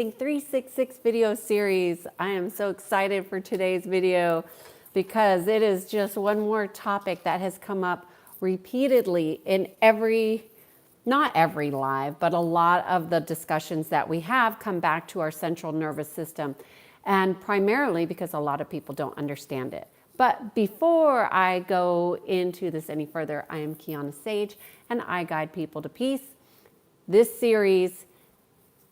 366 video series. I am so excited for today's video because it is just one more topic that has come up repeatedly in not every live, but a lot of the discussions that we have come back to our central nervous system, and primarily because a lot of people don't understand it. But before I go into this any further, I am Kiannaa Sadge and I guide people to peace. This series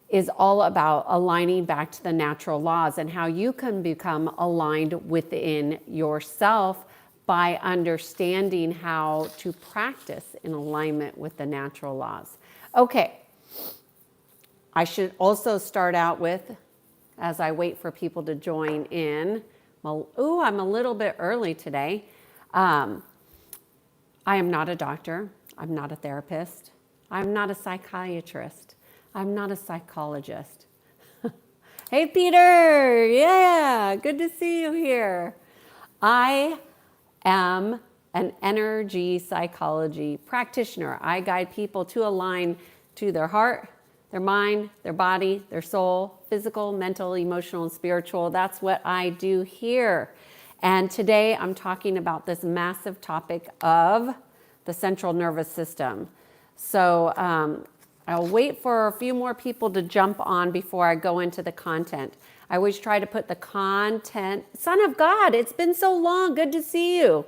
is all about aligning back to the natural laws and how you can become aligned within yourself by understanding how to practice in alignment with the natural laws. Okay, I should also start out with, as I wait for people to join in, ooh, I'm a little bit early today. I am not a doctor. I'm not a therapist. I'm not a psychiatrist. I'm not a psychologist. Hey, Peter. Yeah, good to see you here. I am an energy psychology practitioner. I guide people to align to their heart, their mind, their body, their soul, physical, mental, emotional, and spiritual. That's what I do here. And today I'm talking about this massive topic of the central nervous system. So I'll wait for a few more people to jump on before I go into the content. I always try to put the content. Son of God, it's been so long. Good to see you.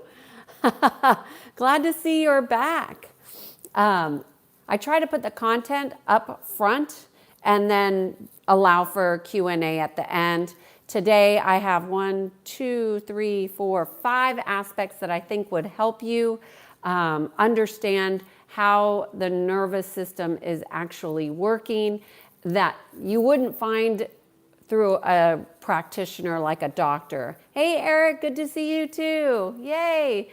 Glad to see you're back. I try to put the content up front and then allow for Q&A at the end. Today I have 1, 2, 3, 4, 5 aspects that I think would help you understand how the nervous system is actually working, that you wouldn't find through a practitioner like a doctor. Hey, Eric, good to see you too. Yay.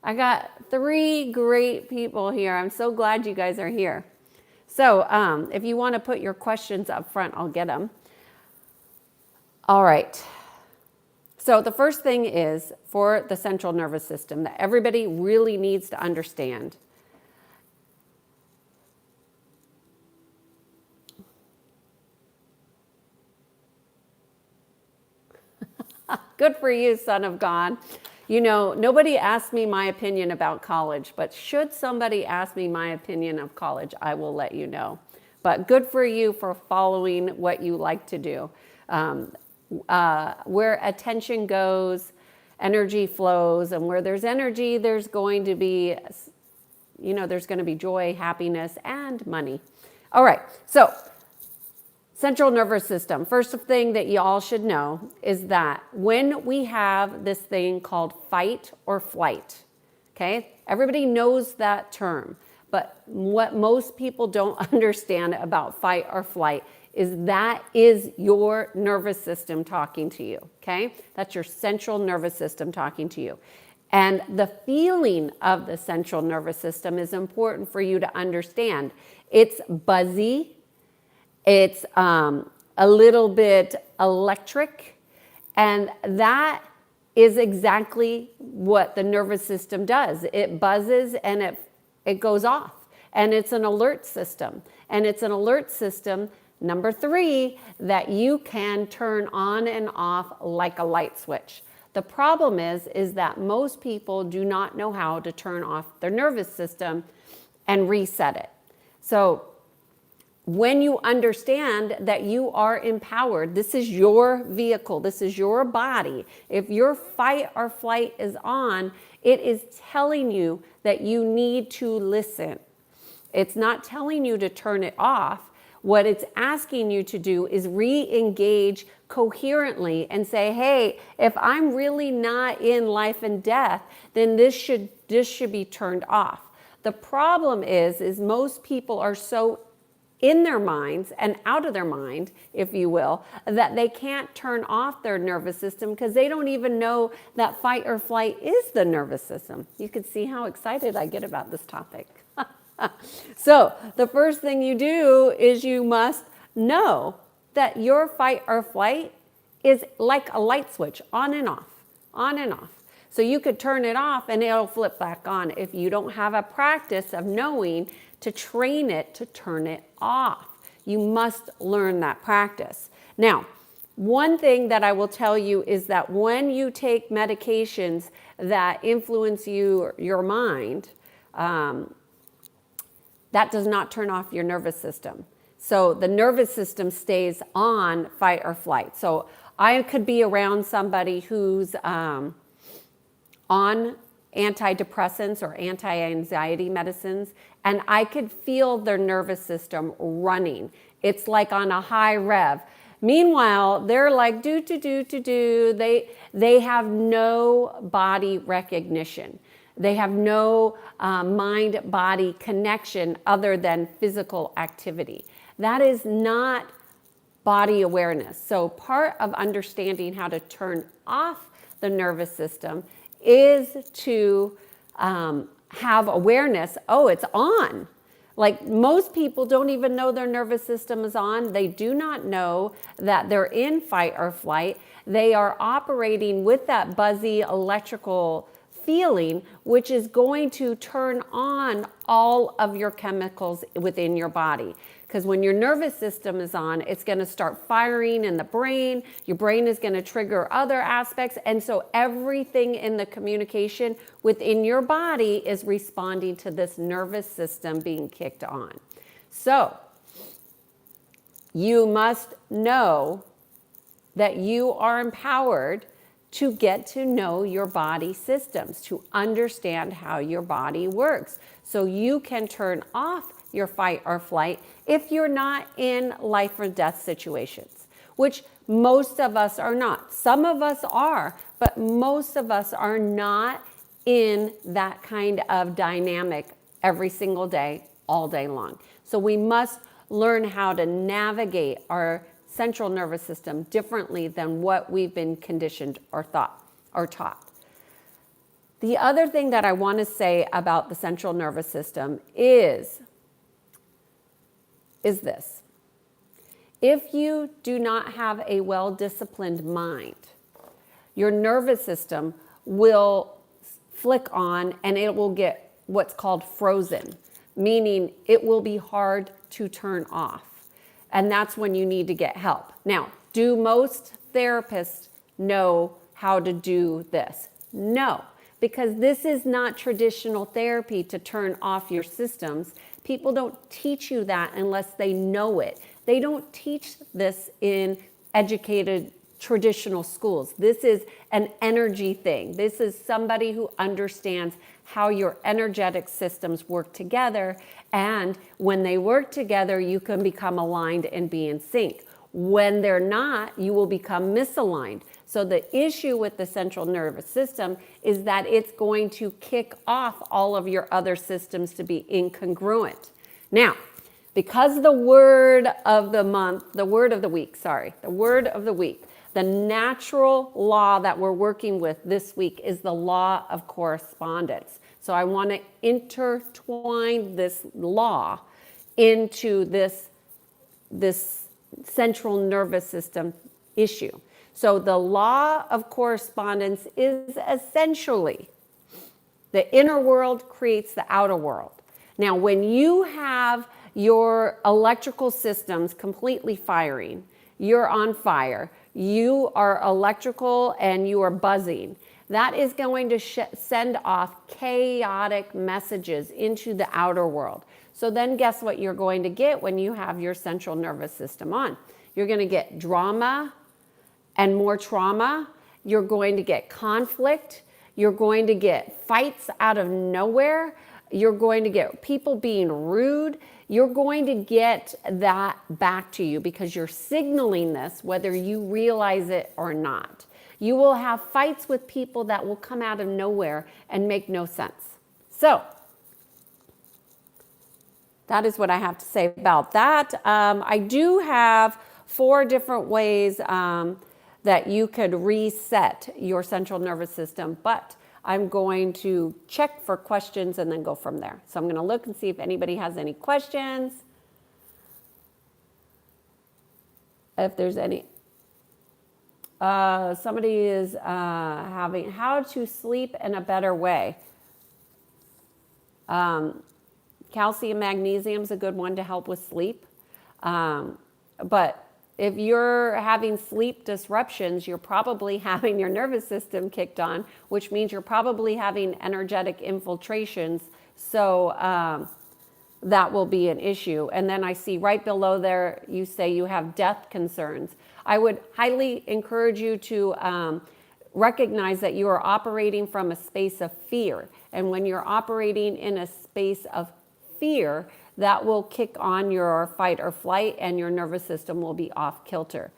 I got 3 great people here. I'm so glad you guys are here. So if you want to put your questions up front, I'll get them. All right. So the first thing is for the central nervous system that everybody really needs to understand. Good for you, son of God. You know, nobody asked me my opinion about college, but should somebody ask me my opinion of college, I will let you know. But good for you for following what you like to do. Where attention goes, energy flows, and where there's energy, there's going to be, there's going to be joy, happiness, and money. All right, so central nervous system. First thing that you all should know is that when we have this thing called fight or flight, okay? Everybody knows that term, but what most people don't understand about fight or flight is that is your nervous system talking to you, okay? That's your central nervous system talking to you. And the feeling of the central nervous system is important for you to understand. It's buzzy. It's a little bit electric, and that is exactly what the nervous system does. It buzzes and it goes off, and it's an alert system. And it's an alert system, number 3, that you can turn on and off like a light switch. The problem is that most people do not know how to turn off their nervous system and reset it. So when you understand that you are empowered, this is your vehicle, this is your body. If your fight or flight is on, it is telling you that you need to listen. It's not telling you to turn it off. What it's asking you to do is re-engage coherently and say, hey, if I'm really not in life and death, then this should be turned off. The problem is most people are so in their minds and out of their mind, if you will, that they can't turn off their nervous system because they don't even know that fight or flight is the nervous system. You can see how excited I get about this topic. So the first thing you do is you must know that your fight or flight is like a light switch, on and off, on and off. So you could turn it off and it'll flip back on if you don't have a practice of knowing to train it to turn it off. You must learn that practice. Now, one thing that I will tell you is that when you take medications that influence your mind, that does not turn off your nervous system. So the nervous system stays on fight or flight. So I could be around somebody who's on antidepressants or anti-anxiety medicines, and I could feel their nervous system running. It's like on a high rev. Meanwhile, they're like do. They have no body recognition. They have no mind-body connection other than physical activity. That is not body awareness. So part of understanding how to turn off the nervous system is to have awareness. Oh, it's on. Like most people don't even know their nervous system is on. They do not know that they're in fight or flight. They are operating with that buzzy electrical feeling, which is going to turn on all of your chemicals within your body. Because when your nervous system is on, it's going to start firing in the brain. Your brain is going to trigger other aspects. And so everything in the communication within your body is responding to this nervous system being kicked on. So you must know that you are empowered to get to know your body systems, to understand how your body works. So you can turn off your fight or flight if you're not in life or death situations, which most of us are not. Some of us are, but most of us are not in that kind of dynamic every single day, all day long. So we must learn how to navigate our central nervous system differently than what we've been conditioned or taught. The other thing that I want to say about the central nervous system is this. If you do not have a well-disciplined mind, your nervous system will flick on and it will get what's called frozen, meaning it will be hard to turn off. And that's when you need to get help. Now, do most therapists know how to do this? No, because this is not traditional therapy to turn off your systems. People don't teach you that unless they know it. They don't teach this in educated traditional schools. This is an energy thing. This is somebody who understands how your energetic systems work together. And when they work together, you can become aligned and be in sync. When they're not, you will become misaligned. So the issue with the central nervous system is that it's going to kick off all of your other systems to be incongruent. Now, because the word of the week, the natural law that we're working with this week is the law of correspondence. So I want to intertwine this law into this central nervous system issue. So the law of correspondence is essentially the inner world creates the outer world. Now, when you have your electrical systems completely firing, you're on fire, you are electrical and you are buzzing, that is going to send off chaotic messages into the outer world. So then guess what you're going to get when you have your central nervous system on? You're going to get drama and more trauma. You're going to get conflict. You're going to get fights out of nowhere. You're going to get people being rude. You're going to get that back to you because you're signaling this whether you realize it or not. You will have fights with people that will come out of nowhere and make no sense. So that is what I have to say about that. I do have 4 different ways that you could reset your central nervous system, but I'm going to check for questions and then go from there. So I'm going to look and see if anybody has any questions. If there's any. Somebody is having how to sleep in a better way. Calcium, magnesium is a good one to help with sleep. But if you're having sleep disruptions, you're probably having your nervous system kicked on, which means you're probably having energetic infiltrations. So that will be an issue. And then I see right below there, you say you have death concerns. I would highly encourage you to recognize that you are operating from a space of fear. And when you're operating in a space of fear, that will kick on your fight or flight and your nervous system will be off kilter.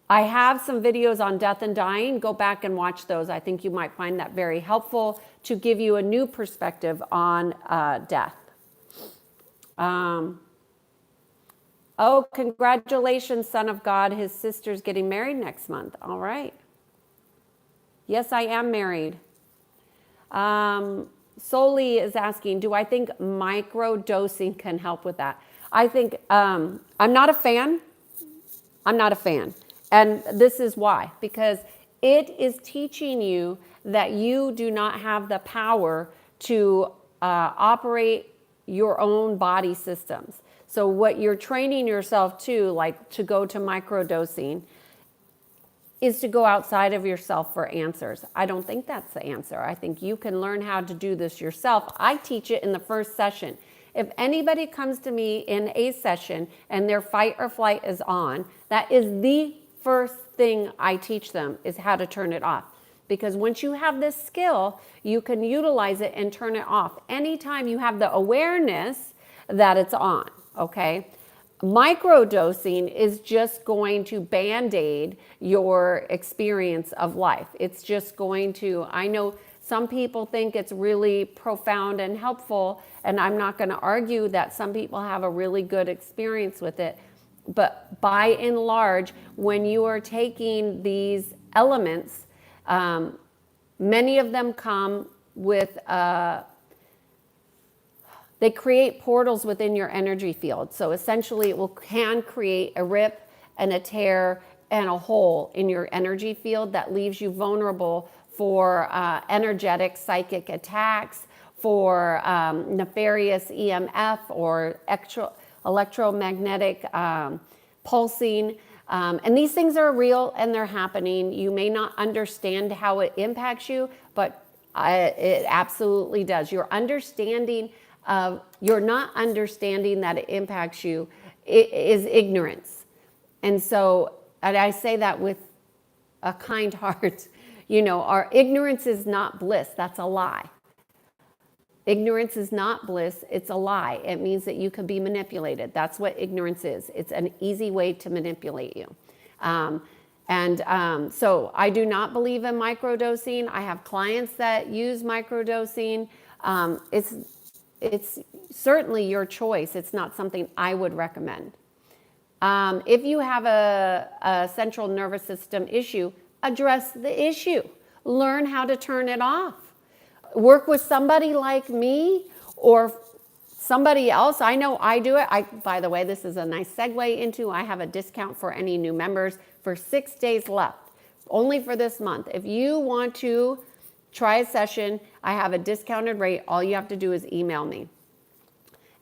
I have some videos on death and dying. Go back and watch those. I think you might find that very helpful to give you a new perspective on death. Oh, congratulations, son of God. His sister's getting married next month. All right. Yes, I am married. Soli is asking, do I think micro-dosing can help with that? I think, I'm not a fan. I'm not a fan. And this is why. Because it is teaching you that you do not have the power to operate your own body systems. So what you're training yourself to, like to go to microdosing, is to go outside of yourself for answers. I don't think that's the answer. I think you can learn how to do this yourself. I teach it in the first session. If anybody comes to me in a session and their fight or flight is on, that is the first thing I teach them, is how to turn it off. Because once you have this skill, you can utilize it and turn it off anytime you have the awareness that it's on, okay? Microdosing is just going to band-aid your experience of life. It's just going to, I know some people think it's really profound and helpful, and I'm not going to argue that some people have a really good experience with it. But by and large, when you are taking these elements, many of them come with they create portals within your energy field. So essentially it can create a rip and a tear and a hole in your energy field that leaves you vulnerable for energetic psychic attacks, for nefarious EMF or electromagnetic pulsing. And these things are real and they're happening. You may not understand how it impacts you, but it absolutely does. You're not understanding that it impacts you is ignorance. And so, and I say that with a kind heart, you know, our ignorance is not bliss. That's a lie. Ignorance is not bliss. It's a lie. It means that you can be manipulated. That's what ignorance is. It's an easy way to manipulate you. So I do not believe in microdosing. I have clients that use microdosing. It's certainly your choice. It's not something I would recommend. If you have a central nervous system issue, address the issue. Learn how to turn it off. Work with somebody like me or somebody else. I know I do it. By the way, this is a nice segue into, I have a discount for any new members for 6 days left, only for this month. If you want to try a session, I have a discounted rate. All you have to do is email me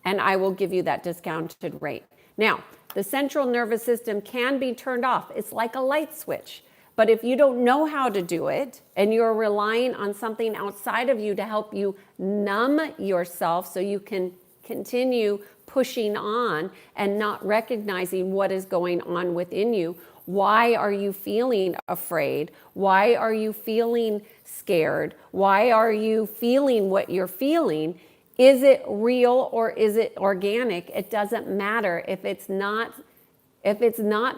and I will give you that discounted rate. Now, the central nervous system can be turned off. It's like a light switch. But if you don't know how to do it and you're relying on something outside of you to help you numb yourself so you can continue pushing on and not recognizing what is going on within you, why are you feeling afraid? Why are you feeling scared? Why are you feeling what you're feeling? Is it real or is it organic? It doesn't matter. If it's not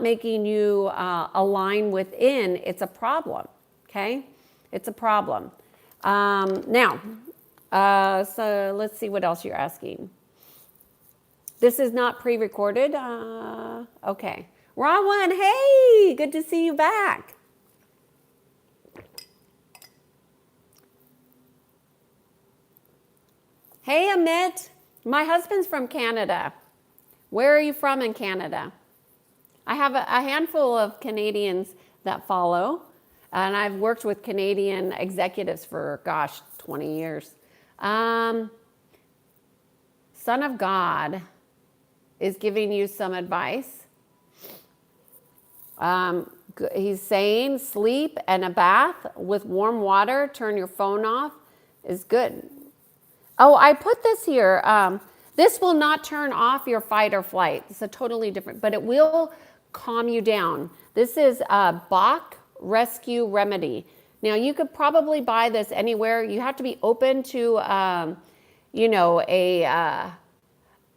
making you align within, it's a problem, okay? It's a problem. So let's see what else you're asking. This is not pre-recorded. Okay. Rawan, hey, good to see you back. Hey, Amit. My husband's from Canada. Where are you from in Canada? I have a handful of Canadians that follow, and I've worked with Canadian executives for, 20 years. Son of God. is giving you some advice. He's saying sleep and a bath with warm water, turn your phone off, is good. Oh, I put this here. This will not turn off your fight or flight. It's a totally different, but it will calm you down. This is a Bach Rescue Remedy. Now, you could probably buy this anywhere. You have to be open to,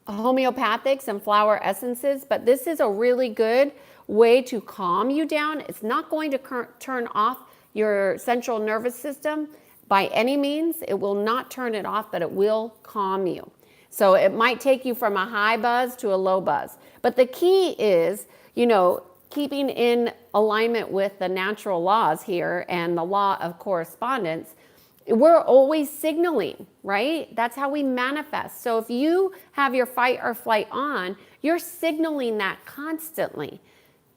homeopathics and flower essences, but this is a really good way to calm you down. It's not going to turn off your central nervous system by any means. It will not turn it off, but it will calm you. So it might take you from a high buzz to a low buzz. But the key is, keeping in alignment with the natural laws here and the law of correspondence. We're always signaling, right? That's how we manifest. So if you have your fight or flight on, you're signaling that constantly.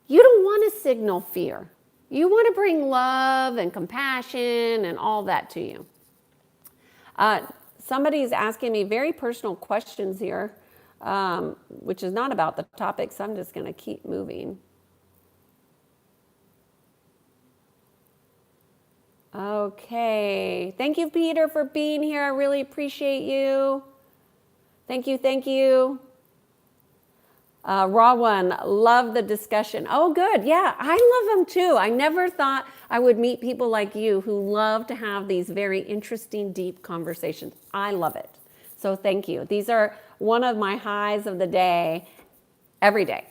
You don't want to signal fear. You want to bring love and compassion and all that to you. Somebody's asking me very personal questions here, which is not about the topic, so I'm just going to keep moving. Okay. Thank you, Peter, for being here. I really appreciate you. Thank you. Raw One, love the discussion. Oh, good. Yeah, I love them too. I never thought I would meet people like you who love to have these very interesting, deep conversations. I love it. So thank you. These are one of my highs of the day, every day.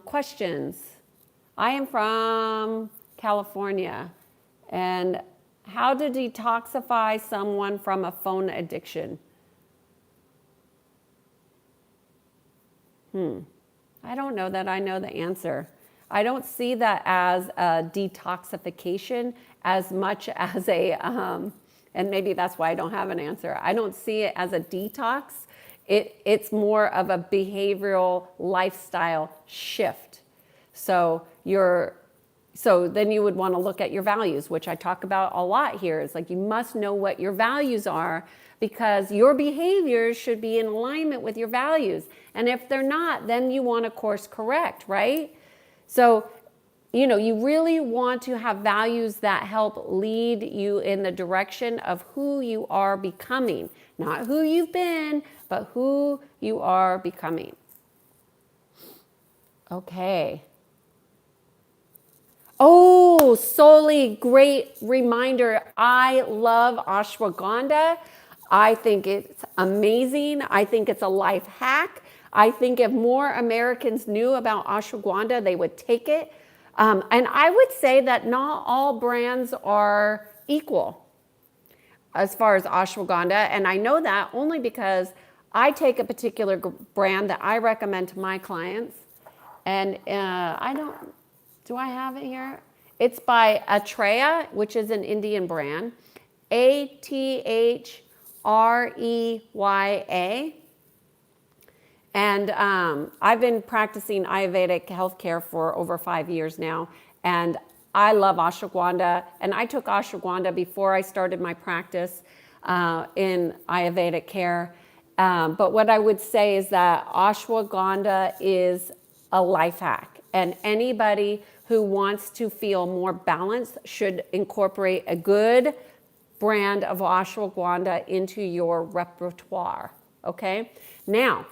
Questions. I am from California, and how to detoxify someone from a phone addiction? I don't know that I know the answer. I don't see that as a detoxification as much as a, and maybe that's why I don't have an answer. I don't see it as a detox. It's more of a behavioral lifestyle shift. So then you would want to look at your values, which I talk about a lot here. It's like you must know what your values are because your behaviors should be in alignment with your values. And if they're not, then you want to course correct, right? So, you really want to have values that help lead you in the direction of who you are becoming. Not who you've been, but who you are becoming. Okay. Oh, Soli, great reminder. I love ashwagandha. I think it's amazing. I think it's a life hack. I think if more Americans knew about ashwagandha, they would take it. And I would say that not all brands are equal as far as ashwagandha. And I know that only because I take a particular brand that I recommend to my clients. And do I have it here? It's by Atreya, which is an Indian brand. Athreya. And I've been practicing Ayurvedic healthcare for over 5 years now. And I love ashwagandha. And I took ashwagandha before I started my practice in Ayurvedic care. But what I would say is that ashwagandha is a life hack. And anybody who wants to feel more balanced should incorporate a good brand of ashwagandha into your repertoire. Okay? Now,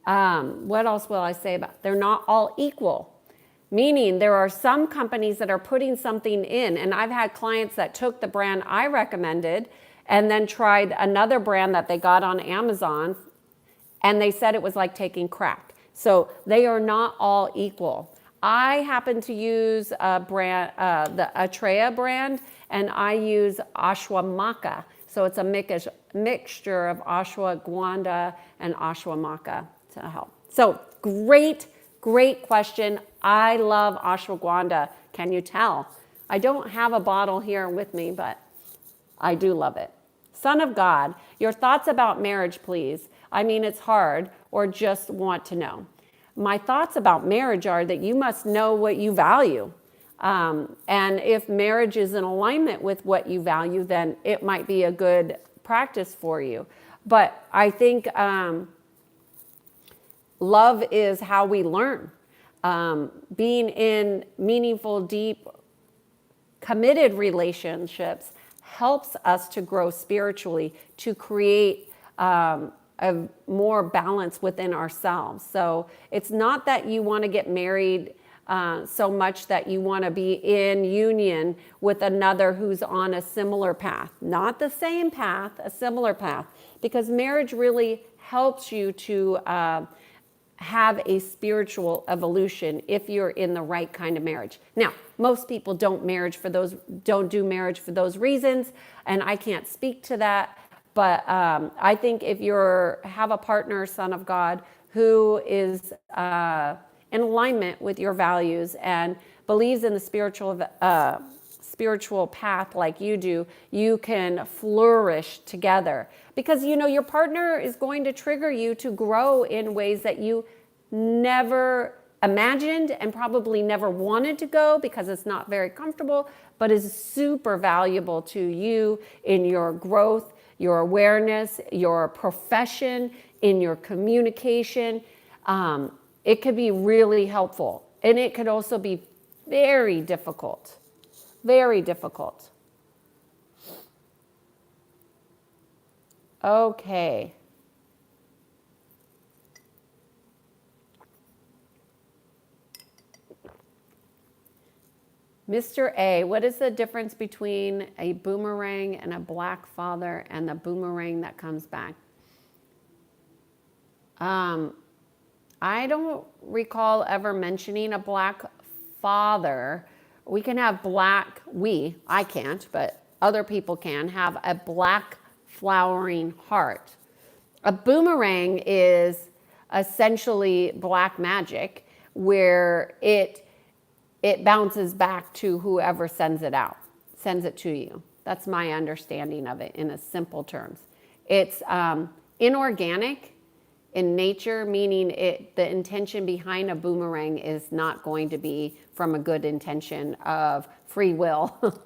what else will I say about? They're not all equal. Meaning there are some companies that are putting something in, and I've had clients that took the brand I recommended and then tried another brand that they got on Amazon, and they said it was like taking crack. So they are not all equal. I happen to use a brand, the Atreya brand, and I use ashwamaka. So it's a mixture of ashwagandha and ashwamaka to help. So great question. I love ashwagandha. Can you tell? I don't have a bottle here with me, but I do love it. Son of God, your thoughts about marriage, please. I mean, it's hard, or just want to know. My thoughts about marriage are that you must know what you value. And if marriage is in alignment with what you value, then it might be a good practice for you. But I think love is how we learn. Being in meaningful, deep, committed relationships helps us to grow spiritually, to create a more balance within ourselves. So it's not that you want to get married so much that you want to be in union with another who's on a similar path. Not the same path, a similar path. Because marriage really helps you to have a spiritual evolution if you're in the right kind of marriage. Now, most people don't do marriage for those reasons, and I can't speak to that. But I think if you have a partner, son of God, who is in alignment with your values and believes in the spiritual path like you do, you can flourish together. Because your partner is going to trigger you to grow in ways that you never imagined and probably never wanted to go because it's not very comfortable, but is super valuable to you in your growth, your awareness, your profession, in your communication. It could be really helpful, and it could also be very difficult. Very difficult. Okay. Mr. A, what is the difference between a boomerang and a black father and the boomerang that comes back? I don't recall ever mentioning a black father. We can have I can't, but other people can have a black flowering heart. A boomerang is essentially black magic where it bounces back to whoever sends it to you. That's my understanding of it in a simple terms. It's inorganic in nature, meaning the intention behind a boomerang is not going to be from a good intention of free will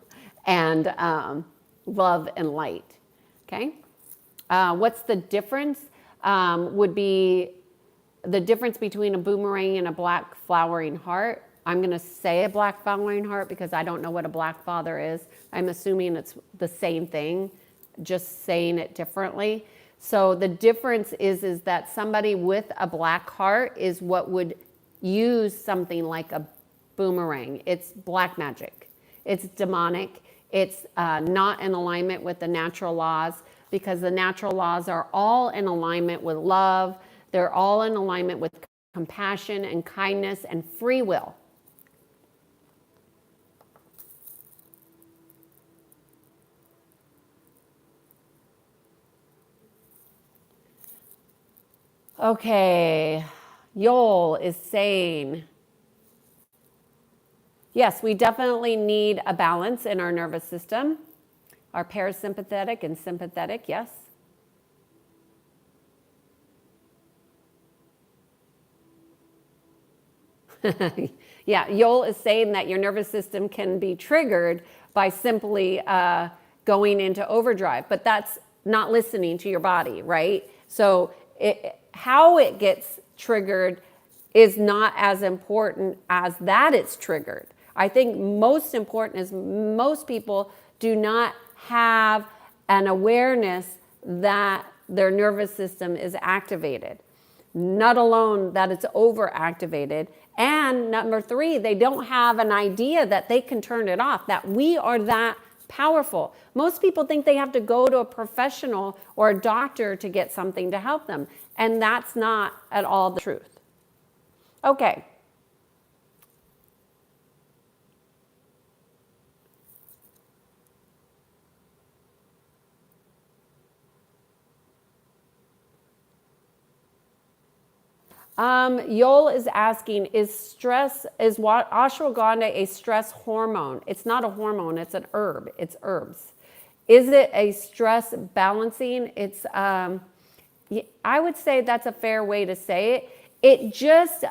and love and light. Okay? What's the difference? Would be the difference between a boomerang and a black flowering heart. I'm going to say a black flowering heart because I don't know what a black father is. I'm assuming it's the same thing, just saying it differently. So the difference is that somebody with a black heart is what would use something like a boomerang. It's black magic. It's demonic. It's not in alignment with the natural laws, because the natural laws are all in alignment with love. They're all in alignment with compassion and kindness and free will. Okay, Yol is saying, yes, we definitely need a balance in our nervous system, our parasympathetic and sympathetic, yes. Yeah, Yol is saying that your nervous system can be triggered by simply going into overdrive, but that's not listening to your body, right? So how it gets triggered is not as important as that it's triggered. I think most important is most people do not have an awareness that their nervous system is activated, not alone that it's overactivated. And number 3, they don't have an idea that they can turn it off, that we are that powerful. Most people think they have to go to a professional or a doctor to get something to help them. And that's not at all the truth. Okay. Yol is asking, is ashwagandha a stress hormone? It's not a hormone, it's an herb. It's herbs. Is it a stress balancing? It's, I would say that's a fair way to say it. It just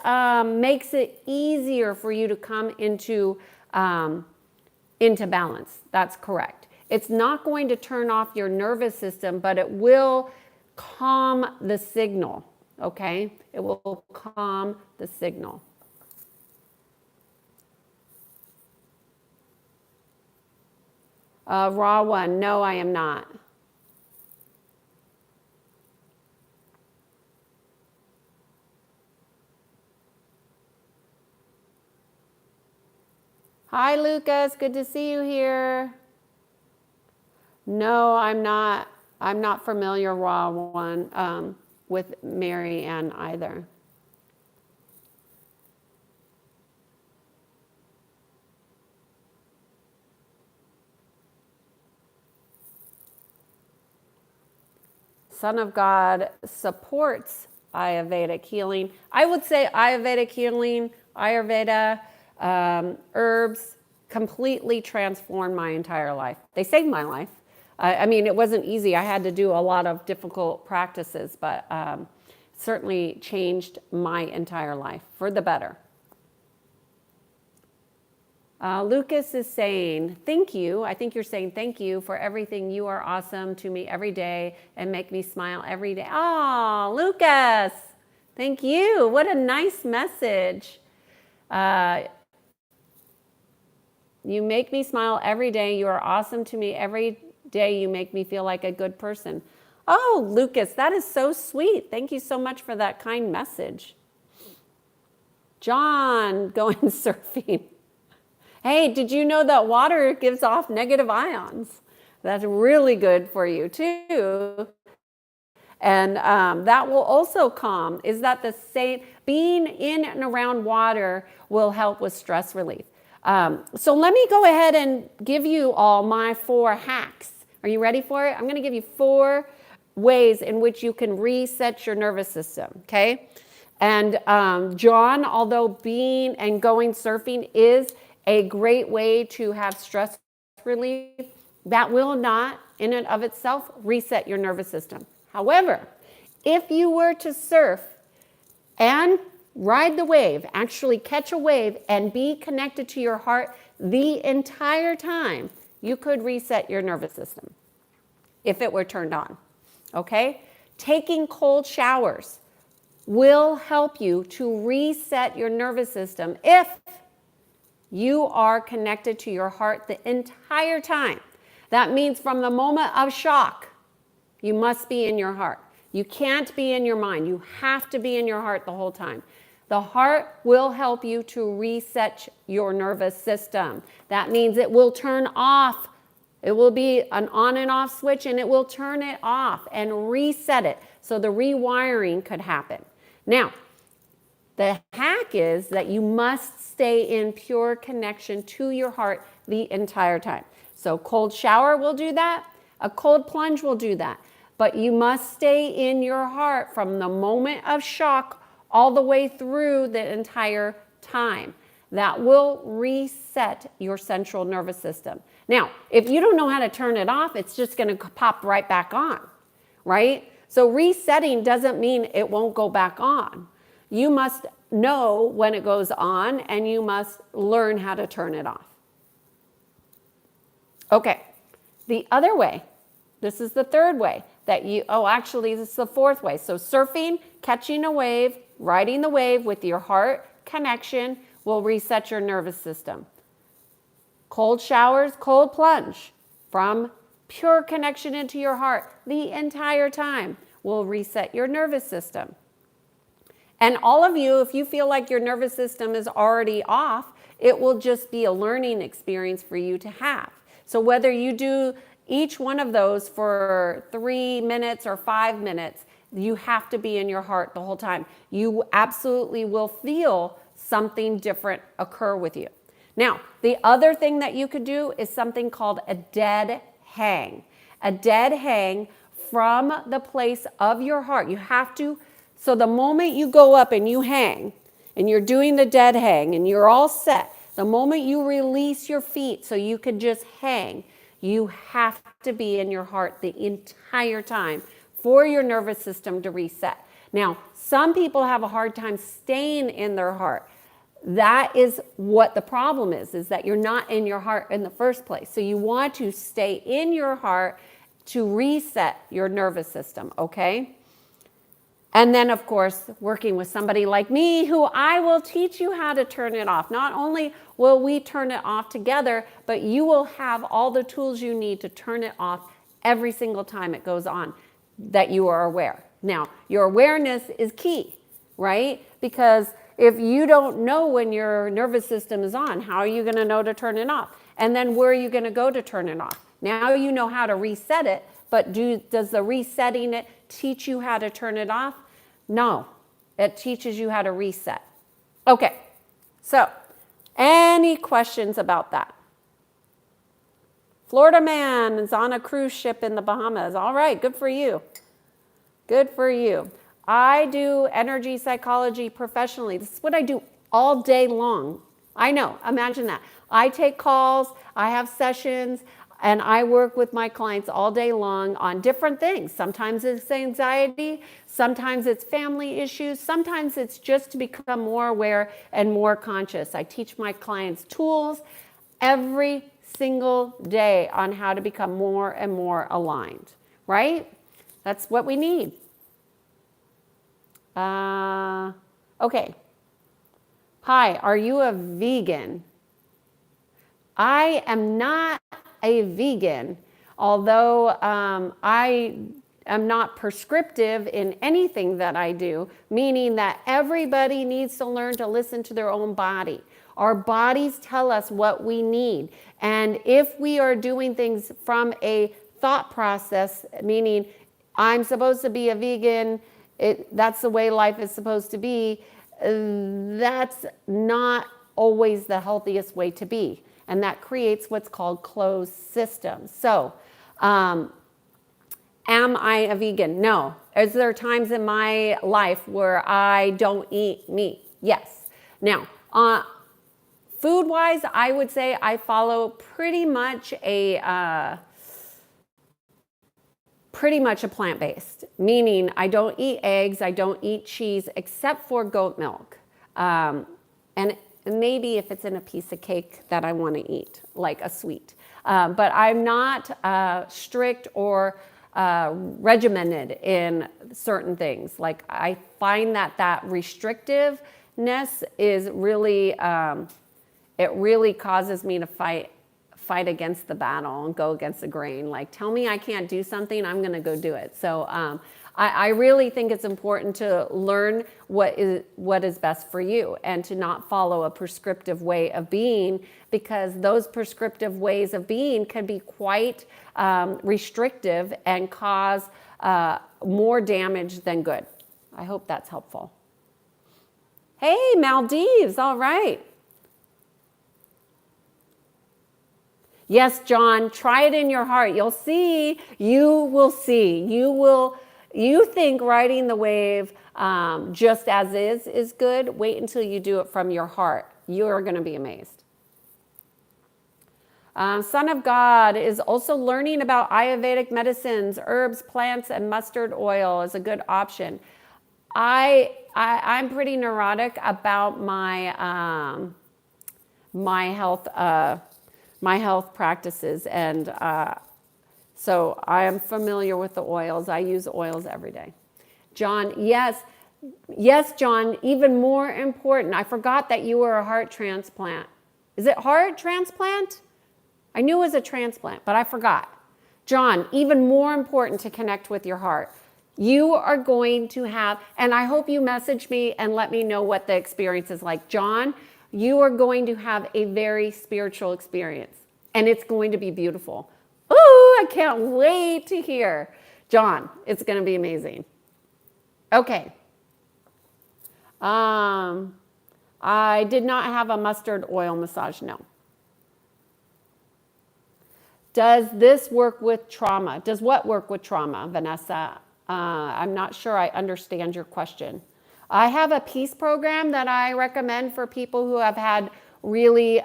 makes it easier for you to come into into balance. That's correct. It's not going to turn off your nervous system, but it will calm the signal, okay? It will calm the signal. Raw one, no, I am not. Hi, Lucas. Good to see you here. No, I'm not. I'm not familiar raw one with Mary Ann either. Son of God supports Ayurvedic healing. I would say Ayurvedic healing, Ayurveda, herbs completely transformed my entire life. They saved my life. I mean, it wasn't easy. I had to do a lot of difficult practices, but certainly changed my entire life for the better. Lucas is saying, thank you. I think you're saying thank you for everything. You are awesome to me every day and make me smile every day. Oh, Lucas, thank you. What a nice message. You make me smile every day. You are awesome to me every day. You make me feel like a good person. Oh, Lucas, that is so sweet. Thank you so much for that kind message. John, going surfing. Hey, did you know that water gives off negative ions? That's really good for you too. And that will also calm. Is that the same? Being in and around water will help with stress relief. So let me go ahead and give you all my 4 hacks. Are you ready for it? I'm going to give you 4 ways in which you can reset your nervous system, okay? And John, although being and going surfing is a great way to have stress relief, that will not, in and of itself, reset your nervous system. However, if you were to surf and ride the wave, actually catch a wave and be connected to your heart the entire time, you could reset your nervous system if it were turned on, okay? Taking cold showers will help you to reset your nervous system if you are connected to your heart the entire time. That means from the moment of shock, you must be in your heart. You can't be in your mind. You have to be in your heart the whole time. The heart will help you to reset your nervous system. That means it will turn off. It will be an on and off switch, and it will turn it off and reset it so the rewiring could happen. Now, the hack is that you must stay in pure connection to your heart the entire time. So cold shower will do that. A cold plunge will do that. But you must stay in your heart from the moment of shock all the way through the entire time. That will reset your central nervous system. Now, if you don't know how to turn it off, it's just going to pop right back on, right? So resetting doesn't mean it won't go back on. You must know when it goes on, and you must learn how to turn it off. Okay, the other way, this is the 3rd way that actually this is the 4th way. So surfing, catching a wave, riding the wave with your heart connection will reset your nervous system. Cold showers, cold plunge from pure connection into your heart the entire time will reset your nervous system. And all of you, if you feel like your nervous system is already off, it will just be a learning experience for you to have. So whether you do each one of those for 3 minutes or 5 minutes, you have to be in your heart the whole time. You absolutely will feel something different occur with you. Now, the other thing that you could do is something called a dead hang. A dead hang from the place of your heart. You have to. So the moment you go up and you hang, and you're doing the dead hang, and you're all set, the moment you release your feet so you can just hang, you have to be in your heart the entire time for your nervous system to reset. Now, some people have a hard time staying in their heart. That is what the problem is that you're not in your heart in the first place. So you want to stay in your heart to reset your nervous system, okay? And then, of course, working with somebody like me, who I will teach you how to turn it off. Not only will we turn it off together, but you will have all the tools you need to turn it off every single time it goes on that you are aware. Now, your awareness is key, right? Because if you don't know when your nervous system is on, how are you going to know to turn it off? And then where are you going to go to turn it off? Now you know how to reset it, but does the resetting it teach you how to turn it off? No, it teaches you how to reset. Okay, so any questions about that? Florida man is on a cruise ship in the Bahamas. All right, good for you. Good for you. I do energy psychology professionally. This is what I do all day long. I know, imagine that. I take calls, I have sessions, and I work with my clients all day long on different things. Sometimes it's anxiety, sometimes it's family issues, sometimes it's just to become more aware and more conscious. I teach my clients tools every single day on how to become more and more aligned, right? That's what we need. Okay. Hi, are you a vegan? I am not a vegan, although I am not prescriptive in anything that I do, meaning that everybody needs to learn to listen to their own body. Our bodies tell us what we need. And if we are doing things from a thought process, meaning I'm supposed to be a vegan, that's the way life is supposed to be, that's not always the healthiest way to be. And that creates what's called closed systems. So, am I a vegan? No. Is there times in my life where I don't eat meat? Yes. Now, food-wise, I would say I follow pretty much a plant-based, meaning I don't eat eggs, I don't eat cheese, except for goat milk. And maybe if it's in a piece of cake that I want to eat, like a sweet. But I'm not strict or regimented in certain things. Like I find that restrictiveness is really, it really causes me to fight against the battle and go against the grain. Like, tell me I can't do something, I'm going to go do it. So I really think it's important to learn what is best for you and to not follow a prescriptive way of being, because those prescriptive ways of being can be quite restrictive and cause more damage than good. I hope that's helpful. Hey, Maldives, all right. Yes, John, try it in your heart. You'll see, you will see, you think riding the wave just as is good. Wait until you do it from your heart. You are going to be amazed. Son of God is also learning about Ayurvedic medicines, herbs, plants, and mustard oil is a good option. I'm pretty neurotic about my my health practices, and so I am familiar with the oils. I use oils every day. John, yes, John, even more important. I forgot that you were a heart transplant. Is it heart transplant? I knew it was a transplant, but I forgot. John, even more important to connect with your heart. You are going to have, and I hope you message me and let me know what the experience is like. John, you are going to have a very spiritual experience, and it's going to be beautiful. Oh, I can't wait to hear. John, it's going to be amazing. Okay. I did not have a mustard oil massage, no. Does this work with trauma? Does what work with trauma, Vanessa? I'm not sure I understand your question. I have a peace program that I recommend for people who have had really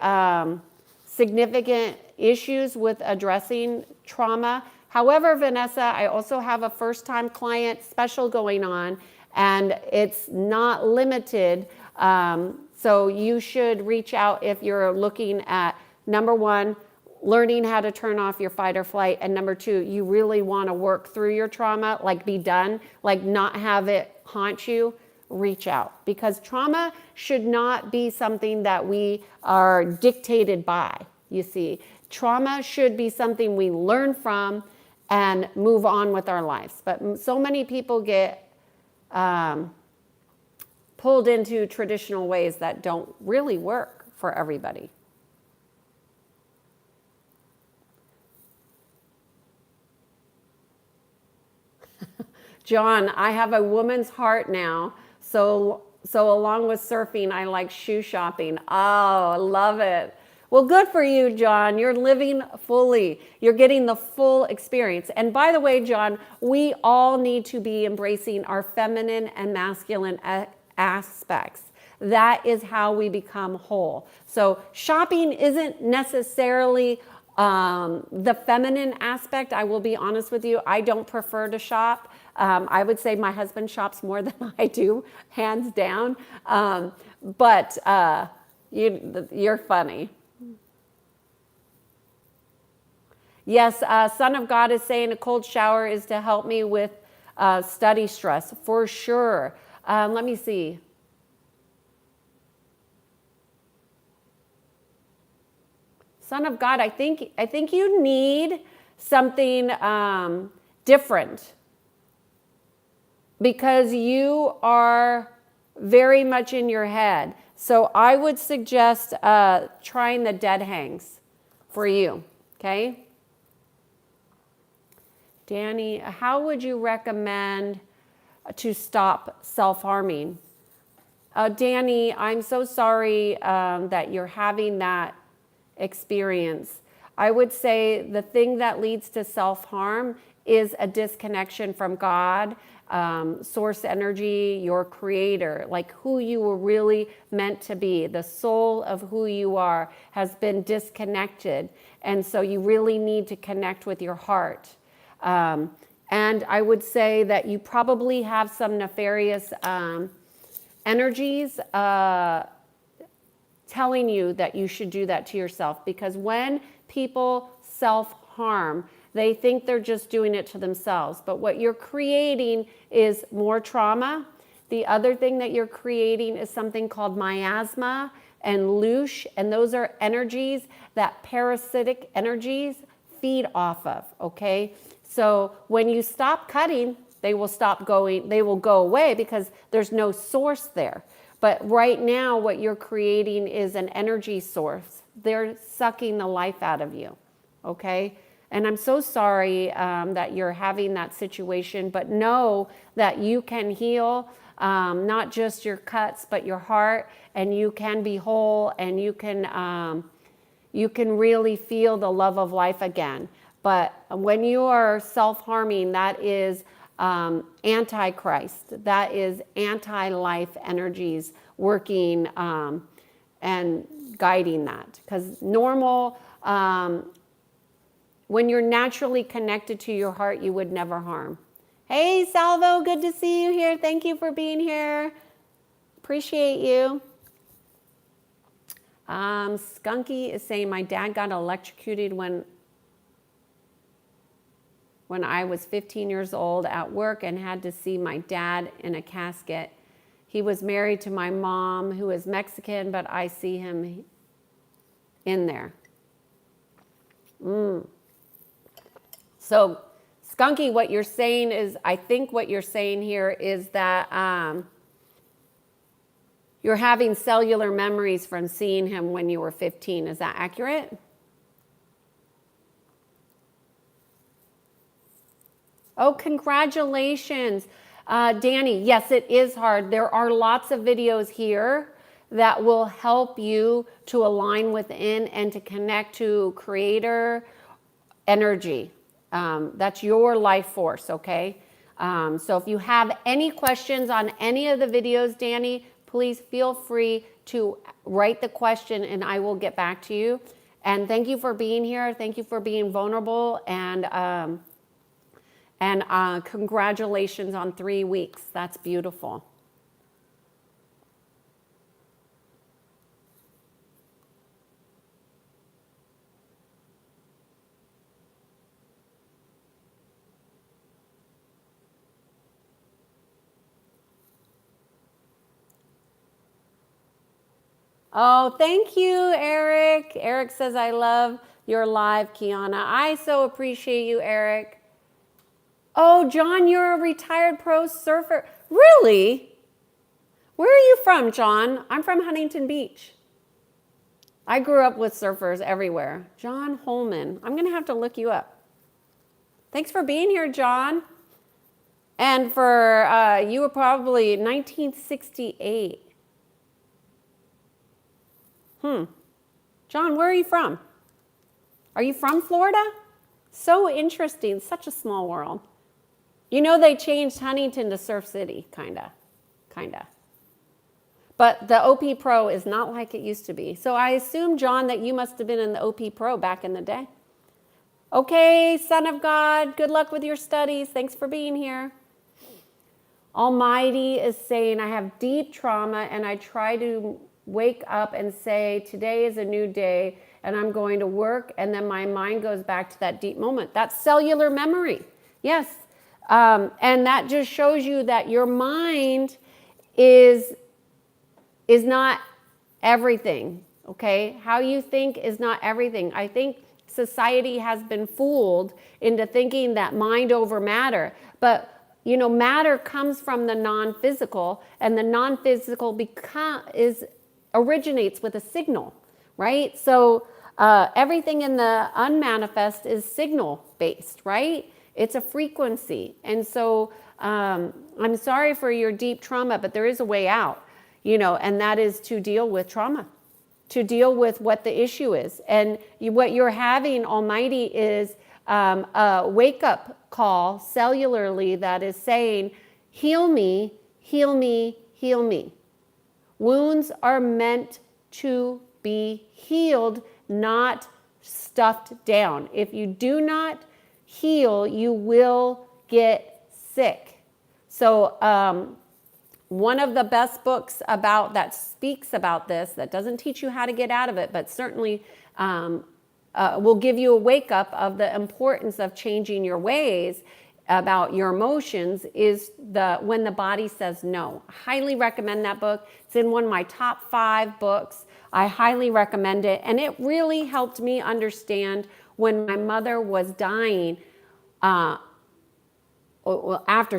significant issues with addressing trauma. However, Vanessa, I also have a first-time client special going on, and it's not limited. So you should reach out if you're looking at, number one, learning how to turn off your fight or flight, and number two, you really want to work through your trauma, like be done, like not have it haunt you. Reach out, because trauma should not be something that we are dictated by. You see, trauma should be something we learn from and move on with our lives. But so many people get pulled into traditional ways that don't really work for everybody. John, I have a woman's heart now. So along with surfing, I like shoe shopping. Oh, I love it. Well, good for you, John. You're living fully. You're getting the full experience. And by the way, John, we all need to be embracing our feminine and masculine aspects. That is how we become whole. So shopping isn't necessarily the feminine aspect. I will be honest with you. I don't prefer to shop. I would say my husband shops more than I do, hands down. But you're funny. Yes, Son of God is saying a cold shower is to help me with study stress, for sure. Let me see. Son of God, I think you need something different, because you are very much in your head. So I would suggest trying the dead hangs for you, okay? Danny, how would you recommend to stop self-harming? Danny, I'm so sorry that you're having that experience. I would say the thing that leads to self-harm is a disconnection from God, source energy, your creator, like who you were really meant to be. The soul of who you are has been disconnected. And so you really need to connect with your heart. And I would say that you probably have some nefarious energies telling you that you should do that to yourself. Because when people self-harm, they think they're just doing it to themselves. But what you're creating is more trauma. The other thing that you're creating is something called miasma and loosh. And those are energies that parasitic energies feed off of, okay? So when you stop cutting, they will go away because there's no source there. But right now, what you're creating is an energy source. They're sucking the life out of you, okay? And I'm so sorry that you're having that situation, but know that you can heal not just your cuts, but your heart, and you can be whole, and you can really feel the love of life again. But when you are self-harming, that is anti-Christ. That is anti-life energies working and guiding that. Because normal, when you're naturally connected to your heart, you would never harm. Hey, Salvo, good to see you here. Thank you for being here. Appreciate you. Skunky is saying, my dad got electrocuted when I was 15 years old at work and had to see my dad in a casket. He was married to my mom, who is Mexican, but I see him in there. So, Skunky, what you're saying is, I think what you're saying here is that you're having cellular memories from seeing him when you were 15. Is that accurate? Oh, congratulations, Danny. Yes, it is hard. There are lots of videos here that will help you to align within and to connect to creator energy. That's your life force, okay? So if you have any questions on any of the videos, Danny, please feel free to write the question and I will get back to you. And thank you for being here. Thank you for being vulnerable And congratulations on 3 weeks. That's beautiful. Oh, thank you, Eric. Eric says, I love your live, Kiannaa. I so appreciate you, Eric. Oh, John, you're a retired pro surfer. Really? Where are you from, John? I'm from Huntington Beach. I grew up with surfers everywhere. John Holman. I'm going to have to look you up. Thanks for being here, John. And for, you were probably 1968. John, where are you from? Are you from Florida? So interesting. Such a small world. You know, they changed Huntington to Surf City, kinda. But the OP Pro is not like it used to be. So I assume, John, that you must have been in the OP Pro back in the day. Okay, Son of God, good luck with your studies. Thanks for being here. Almighty is saying, I have deep trauma and I try to wake up and say, today is a new day and I'm going to work, and then my mind goes back to that deep moment. That's cellular memory. Yes. And that just shows you that your mind is not everything, okay? How you think is not everything. I think society has been fooled into thinking that mind over matter. But, you know, matter comes from the non-physical, and the non-physical originates with a signal, right? So everything in the unmanifest is signal-based, right? It's a frequency. And so I'm sorry for your deep trauma, but there is a way out, you know, and that is to deal with trauma, to deal with what the issue is. And what you're having, Almighty, is a wake-up call cellularly that is saying, heal me, heal me, heal me. Wounds are meant to be healed, not stuffed down. If you do not heal, you will get sick. So one of the best books that speaks about this, that doesn't teach you how to get out of it, but certainly will give you a wake up of the importance of changing your ways about your emotions, is When the Body Says No. I highly recommend that book. It's in one of my top 5 books. I highly recommend it. And it really helped me understand when my mother was dying, after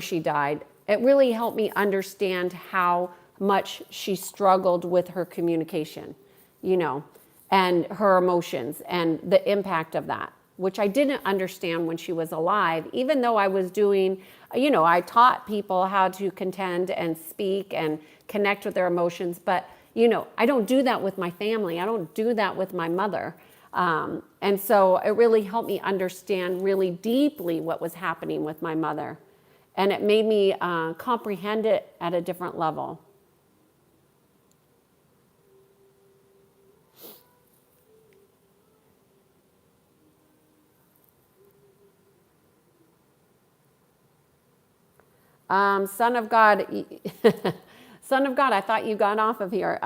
she died, it really helped me understand how much she struggled with her communication, you know, and her emotions and the impact of that, which I didn't understand when she was alive, even though I was doing, you know, I taught people how to contend and speak and connect with their emotions. But, you know, I don't do that with my family. I don't do that with my mother. And so it really helped me understand really deeply what was happening with my mother. And it made me comprehend it at a different level. Son of God, Son of God, I thought you got off of here.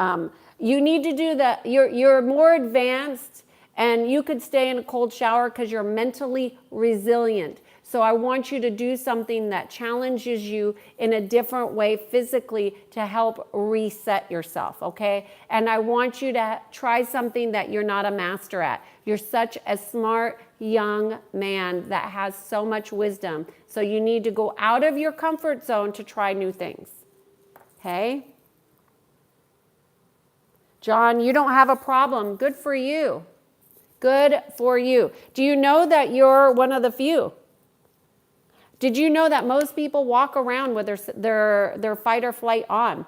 You need to do that. You're more advanced, and you could stay in a cold shower because you're mentally resilient. So I want you to do something that challenges you in a different way physically to help reset yourself, okay? And I want you to try something that you're not a master at. You're such a smart young man that has so much wisdom. So you need to go out of your comfort zone to try new things, okay? John, you don't have a problem. Good for you. Good for you. Do you know that you're one of the few? Did you know that most people walk around with their fight or flight on?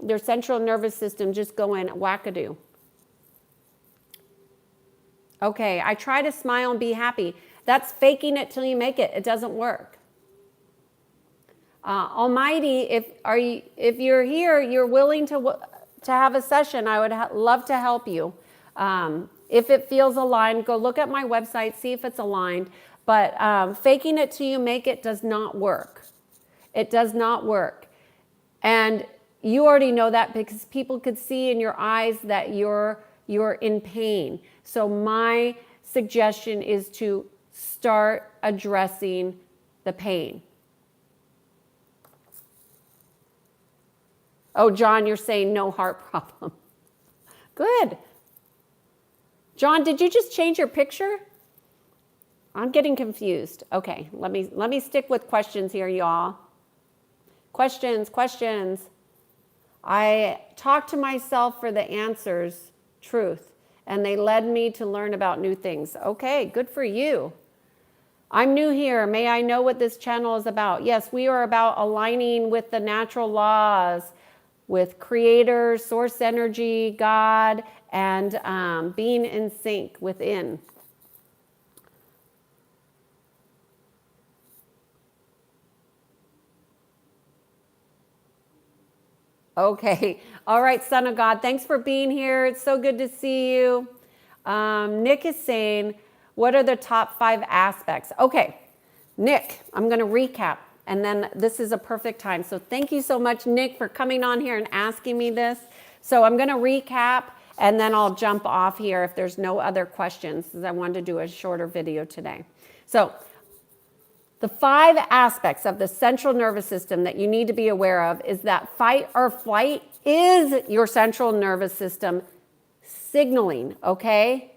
Their central nervous system just going wackadoo. Okay, I try to smile and be happy. That's faking it till you make it. It doesn't work. Almighty, if you're here, you're willing to have a session, I would love to help you. If it feels aligned, go look at my website, see if it's aligned. But faking it till you make it does not work. It does not work. And you already know that because people could see in your eyes that you're in pain. So my suggestion is to start addressing the pain. Oh, John, you're saying no heart problem. Good. John, did you just change your picture? I'm getting confused. Okay, let me stick with questions here, y'all. Questions. I talked to myself for the answers, truth, and they led me to learn about new things. Okay, good for you. I'm new here. May I know what this channel is about? Yes, we are about aligning with the natural laws, with Creator, Source Energy, God, and being in sync within. Okay. All right, Son of God. Thanks for being here. It's so good to see you. Nick is saying, what are the top 5 aspects? Okay, Nick, I'm going to recap. And then this is a perfect time. So thank you so much, Nick, for coming on here and asking me this. So I'm going to recap, and then I'll jump off here if there's no other questions, because I wanted to do a shorter video today. So the 5 aspects of the central nervous system that you need to be aware of is that fight or flight is your central nervous system signaling, okay?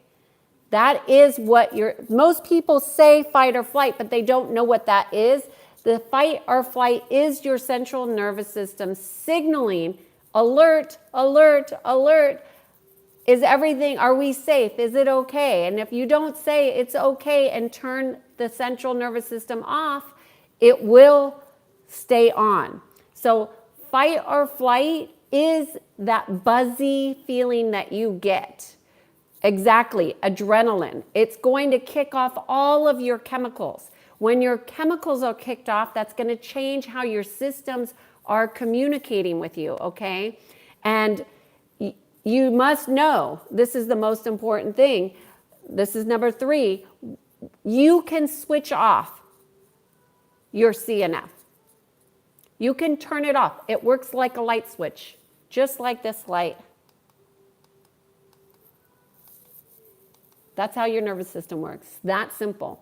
That is what most people say fight or flight, but they don't know what that is. The fight or flight is your central nervous system signaling alert, alert, alert. Is everything, are we safe? Is it okay? And if you don't say it's okay and turn the central nervous system off, it will stay on. So fight or flight is that buzzy feeling that you get. Exactly, adrenaline. It's going to kick off all of your chemicals. When your chemicals are kicked off, that's going to change how your systems are communicating with you, okay? And you must know, this is the most important thing. This is number 3. You can switch off your CNF. You can turn it off. It works like a light switch, just like this light. That's how your nervous system works. That simple.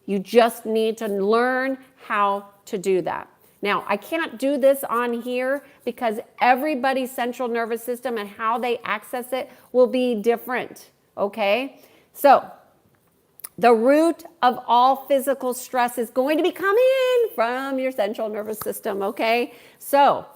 You just need to learn how to do that. Now, I can't do this on here because everybody's central nervous system and how they access it will be different, okay? So, the root of all physical stress is going to be coming from your central nervous system, okay? So,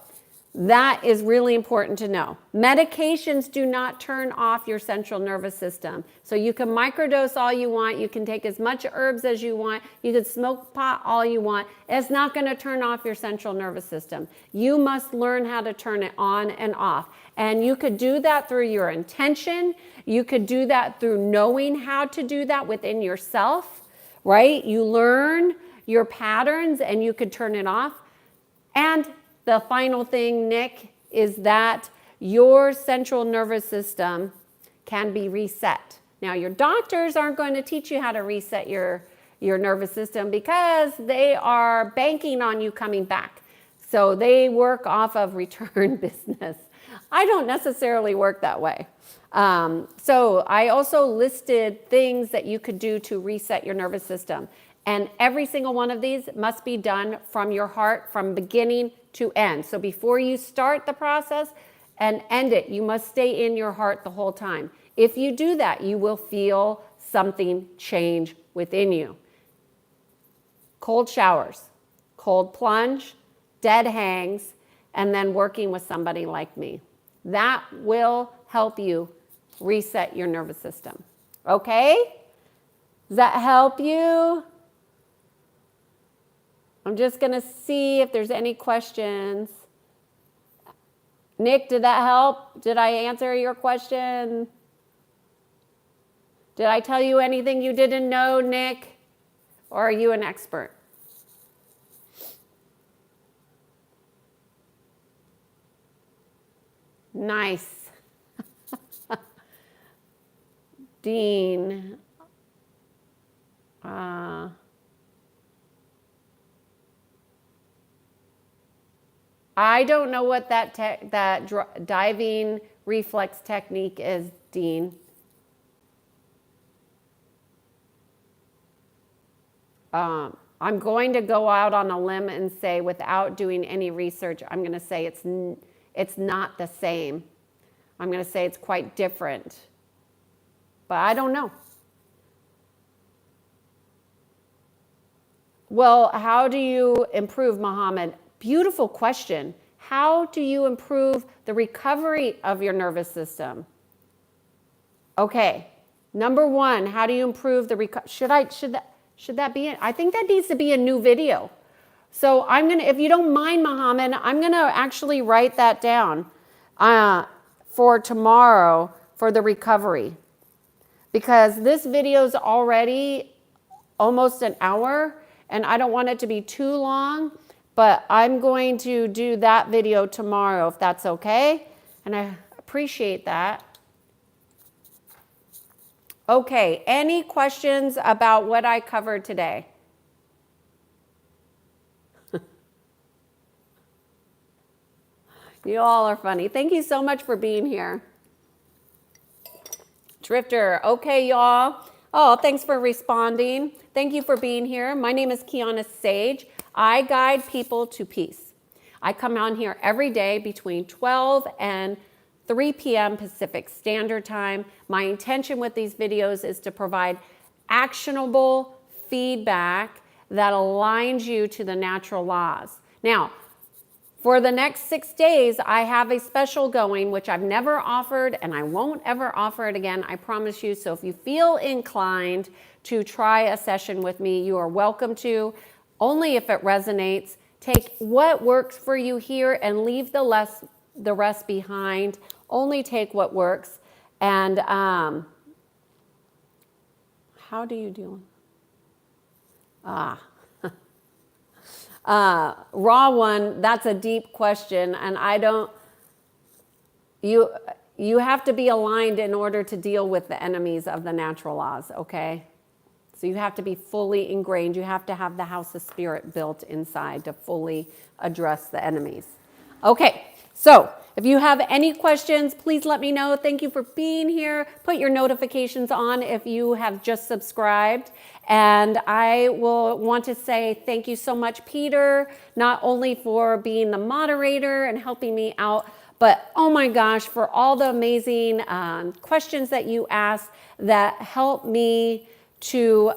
that is really important to know. Medications do not turn off your central nervous system. So you can microdose all you want. You can take as much herbs as you want. You can smoke pot all you want. It's not going to turn off your central nervous system. You must learn how to turn it on and off. And you could do that through your intention. You could do that through knowing how to do that within yourself, right? You learn your patterns and you could turn it off. And the final thing, Nick, is that your central nervous system can be reset. Now, your doctors aren't going to teach you how to reset your nervous system because they are banking on you coming back. So they work off of return business. I don't necessarily work that way. So I also listed things that you could do to reset your nervous system. And every single one of these must be done from your heart, from beginning to end. So before you start the process and end it, you must stay in your heart the whole time. If you do that, you will feel something change within you. Cold showers, cold plunge, dead hangs, and then working with somebody like me. That will help you reset your nervous system. Okay? Does that help you? I'm just going to see if there's any questions. Nick, did that help? Did I answer your question? Did I tell you anything you didn't know, Nick? Or are you an expert? Nice. Dean. I don't know what that diving reflex technique is, Dean. I'm going to go out on a limb and say, without doing any research, I'm going to say it's not the same. I'm going to say it's quite different. But I don't know. Well, how do you improve, Muhammad? Beautiful question. How do you improve the recovery of your nervous system? Okay, number one, how do you improve the recovery? Should that be it? I think that needs to be a new video. So I'm gonna, if you don't mind, Muhammad, I'm gonna actually write that down for tomorrow for the recovery, because this video is already almost an hour and I don't want it to be too long, but I'm going to do that video tomorrow if that's okay. And I appreciate that. Okay, any questions about what I covered today? You all are funny. Thank you so much for being here. Drifter, okay, y'all. Oh, thanks for responding. Thank you for being here. My name is Kiannaa Sadge. I guide people to peace. I come on here every day between 12 and 3 p.m. Pacific Standard Time. My intention with these videos is to provide actionable feedback that aligns you to the natural laws. Now, for the next 6 days, I have a special going, which I've never offered and I won't ever offer it again, I promise you. So if you feel inclined to try a session with me, you are welcome to, only if it resonates. Take what works for you here and leave the rest behind. Only take what works. And how do you do? Raw one, that's a deep question, and I don't, you have to be aligned in order to deal with the enemies of the natural laws, okay? So you have to be fully ingrained. You have to have the house of spirit built inside to fully address the enemies. Okay, so if you have any questions, please let me know. Thank you for being here. Put your notifications on if you have just subscribed. And I will want to say thank you so much, Peter, not only for being the moderator and helping me out, but oh my gosh, for all the amazing questions that you asked that help me to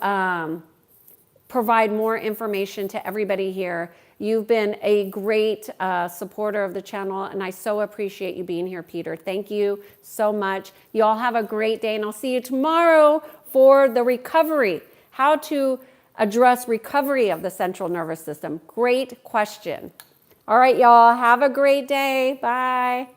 provide more information to everybody here. You've been a great supporter of the channel, and I so appreciate you being here, Peter. Thank you so much. You all have a great day, and I'll see you tomorrow for the recovery. How to address recovery of the central nervous system. Great question. All right, y'all, have a great day. Bye.